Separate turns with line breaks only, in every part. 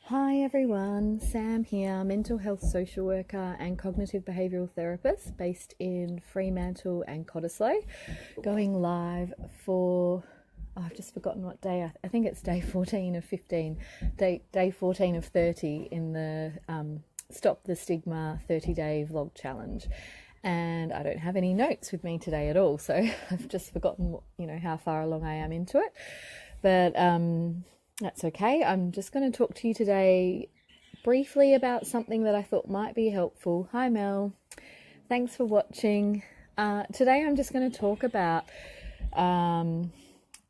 Hi everyone, Sam here, mental health social worker and cognitive behavioural therapist based in Fremantle and Cottesloe, going live for, I've just forgotten what day, I think it's day 14 of 15, day 14 of 30 in the Stop the Stigma 30-day vlog challenge. And I don't have any notes with me today at all, so I've just forgotten, how far along I am into it. But that's okay. I'm just going to talk to you today briefly about something that I thought might be helpful. Hi, Mel. Thanks for watching. Today I'm just going to talk about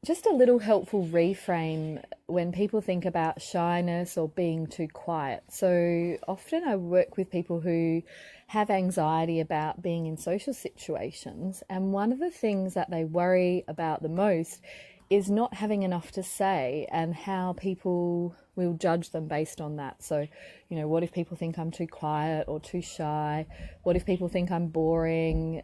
just a little helpful reframe when people think about shyness or being too quiet. So often I work with people who have anxiety about being in social situations, and one of the things that they worry about the most is not having enough to say and how people will judge them based on that. So, what if people think I'm too quiet or too shy? What if people think I'm boring?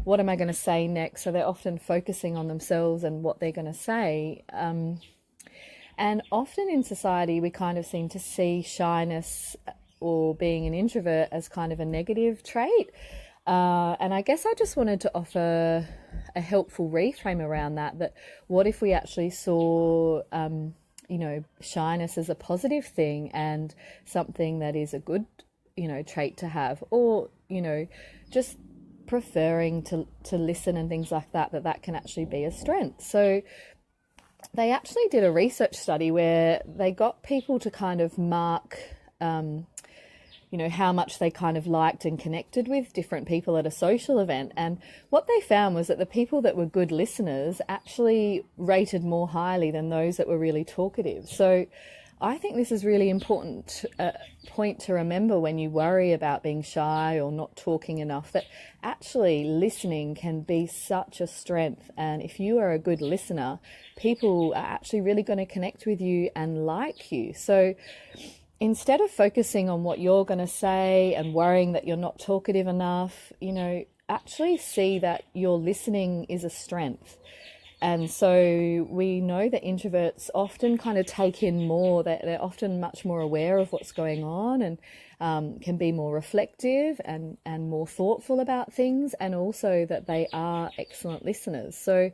What am I going to say next? So they're often focusing on themselves and what they're going to say. And often in society, we kind of seem to see shyness or being an introvert as kind of a negative trait. And I guess I just wanted to offer a helpful reframe around that what if we actually saw, shyness as a positive thing and something that is a good, trait to have, or, just preferring to listen and things like that can actually be a strength. So they actually did a research study where they got people to kind of mark, how much they kind of liked and connected with different people at a social event. And what they found was that the people that were good listeners actually rated more highly than those that were really talkative. So I think this is really important point to remember when you worry about being shy or not talking enough, that actually listening can be such a strength. And if you are a good listener, people are actually really going to connect with you and like you. So instead of focusing on what you're going to say and worrying that you're not talkative enough, actually see that your listening is a strength. And so we know that introverts often kind of take in more, that they're often much more aware of what's going on and can be more reflective and more thoughtful about things, and also that they are excellent listeners. So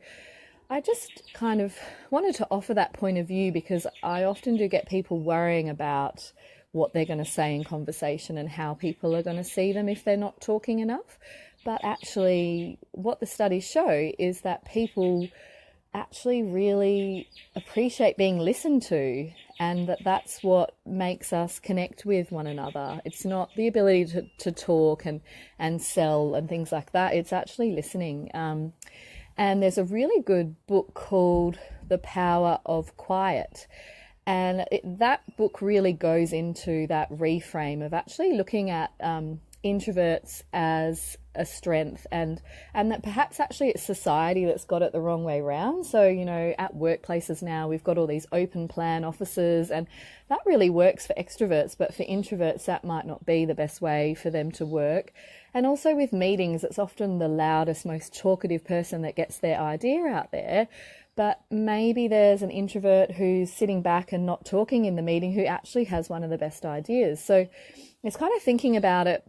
I just kind of wanted to offer that point of view, because I often do get people worrying about what they're going to say in conversation and how people are going to see them if they're not talking enough. But actually, what the studies show is that people actually really appreciate being listened to, and that's what makes us connect with one another. It's not the ability to talk and sell and things like that. It's actually listening. And there's a really good book called The Power of Quiet. And that book really goes into that reframe of actually looking at introverts as a strength, and that perhaps actually it's society that's got it the wrong way around. So, at workplaces now, we've got all these open plan offices, and that really works for extroverts, but for introverts, that might not be the best way for them to work. And also with meetings, it's often the loudest, most talkative person that gets their idea out there. But maybe there's an introvert who's sitting back and not talking in the meeting who actually has one of the best ideas. So it's kind of thinking about it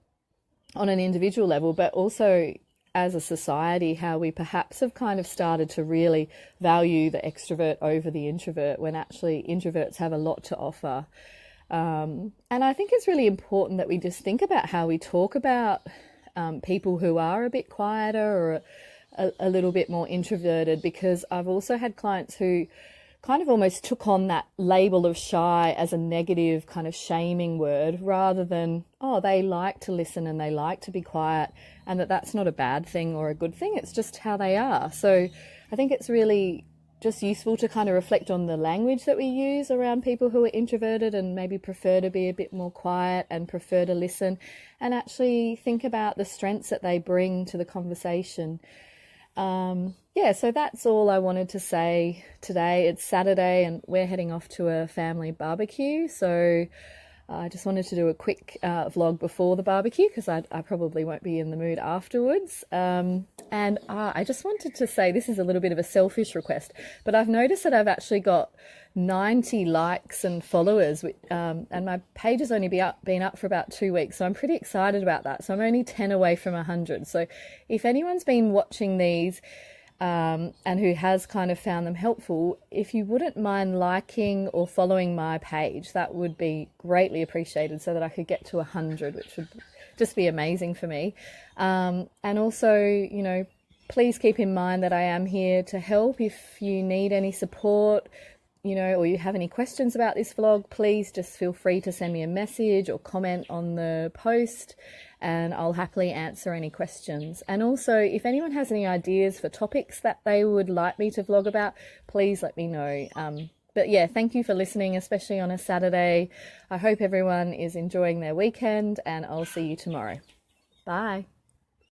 on an individual level, but also as a society, how we perhaps have kind of started to really value the extrovert over the introvert, when actually introverts have a lot to offer. And I think it's really important that we just think about how we talk about people who are a bit quieter or a little bit more introverted, because I've also had clients who kind of almost took on that label of shy as a negative kind of shaming word, rather than, they like to listen and they like to be quiet, and that's not a bad thing or a good thing. It's just how they are. So I think it's really just useful to kind of reflect on the language that we use around people who are introverted and maybe prefer to be a bit more quiet and prefer to listen, and actually think about the strengths that they bring to the conversation. So that's all I wanted to say today. It's Saturday and we're heading off to a family barbecue. So I just wanted to do a quick vlog before the barbecue because I probably won't be in the mood afterwards. And I just wanted to say, this is a little bit of a selfish request, but I've noticed that I've actually got 90 likes and followers, and my page has only been up for about 2 weeks, so I'm pretty excited about that. So I'm only 10 away from 100. So if anyone's been watching these and who has kind of found them helpful, if you wouldn't mind liking or following my page, that would be greatly appreciated so that I could get to 100, which would just be amazing for me. And also, you know, please keep in mind that I am here to help. If you need any support, you know, or you have any questions about this vlog, please just feel free to send me a message or comment on the post, and I'll happily answer any questions. And also, if anyone has any ideas for topics that they would like me to vlog about, please let me know. But yeah, thank you for listening, especially on a Saturday. I hope everyone is enjoying their weekend, and I'll see you tomorrow. Bye.